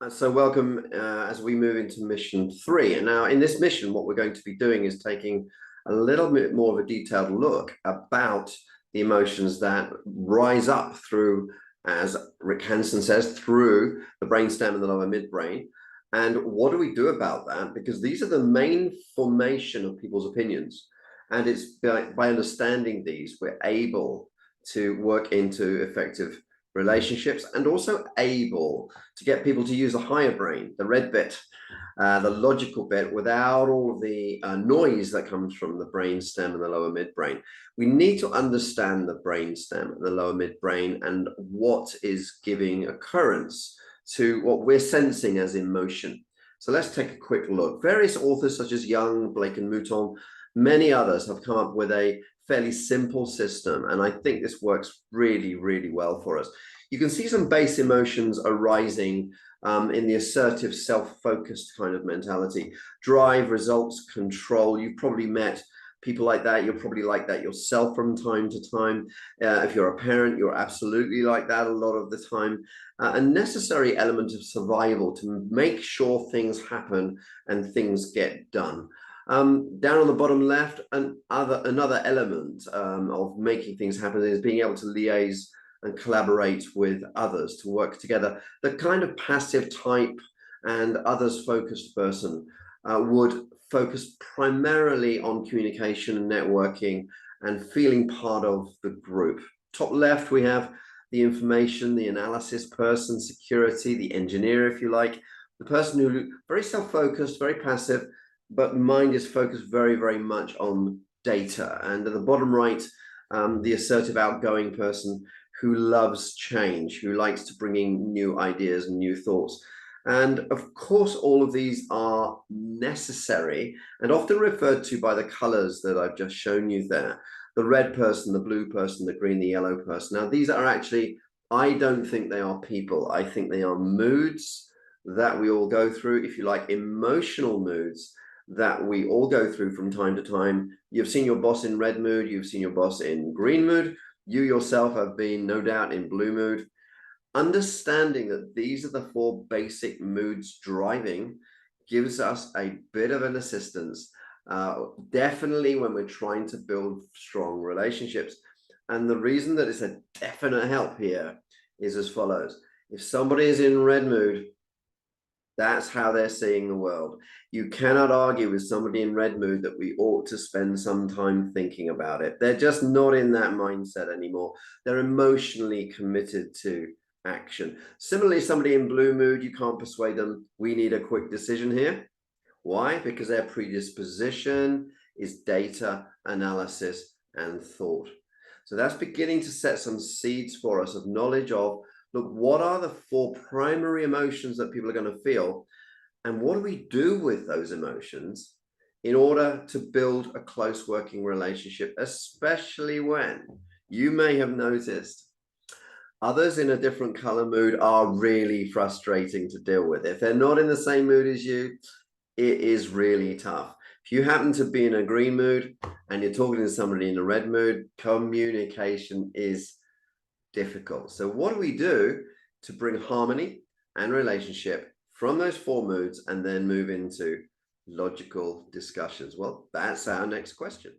So welcome as we move into mission 3. And now in this mission, what we're going to be doing is taking a little bit more of a detailed look about the emotions that rise up through, as Rick Hanson says, through the brainstem and the lower midbrain. And what do we do about that? Because these are the main formation of people's opinions. And it's by understanding these, we're able to work into effective relationships and also able to get people to use the higher brain, the red bit, the logical bit, without all of the noise that comes from the brain stem and the lower midbrain. We need to understand the brain stem and the lower midbrain and what is giving occurrence to what we're sensing as emotion. So let's take a quick look. Various authors such as Young, Blake and Mouton, many others have come up with a fairly simple system, and I think this works really, really well for us. You can see some base emotions arising in the assertive, self-focused kind of mentality. Drive, results, control. You've probably met people like that. You're probably like that yourself from time to time. If you're a parent, you're absolutely like that a lot of the time. A necessary element of survival to make sure things happen and things get done. Down on the bottom left, another element of making things happen is being able to liaise and collaborate with others, to work together. The kind of passive type and others focused person would focus primarily on communication and networking and feeling part of the group. Top left, we have the information, the analysis person, security, the engineer, if you like, the person who very self-focused, very passive, but mind is focused very, very much on data. And at the bottom right, the assertive, outgoing person who loves change, who likes to bring in new ideas and new thoughts. And of course, all of these are necessary and often referred to by the colors that I've just shown you there. The red person, the blue person, the green, the yellow person. Now, these are actually, I don't think they are people. I think they are moods that we all go through, if you like, emotional moods that we all go through from time to time. You've seen your boss in red mood, you've seen your boss in green mood, you yourself have been no doubt in blue mood. Understanding that these are the 4 basic moods driving gives us a bit of an assistance, definitely when we're trying to build strong relationships. And the reason that it's a definite help here is as follows. If somebody is in red mood, that's how they're seeing the world. You cannot argue with somebody in red mood that we ought to spend some time thinking about it. They're just not in that mindset anymore. They're emotionally committed to action. Similarly, somebody in blue mood, you can't persuade them, we need a quick decision here. Why? Because their predisposition is data, analysis, and thought. So that's beginning to set some seeds for us of knowledge of, look, what are the 4 primary emotions that people are going to feel? And what do we do with those emotions in order to build a close working relationship, especially when you may have noticed others in a different color mood are really frustrating to deal with. If they're not in the same mood as you, it is really tough. If you happen to be in a green mood and you're talking to somebody in a red mood, communication is difficult. So what do we do to bring harmony and relationship from those 4 moods and then move into logical discussions? Well, that's our next question.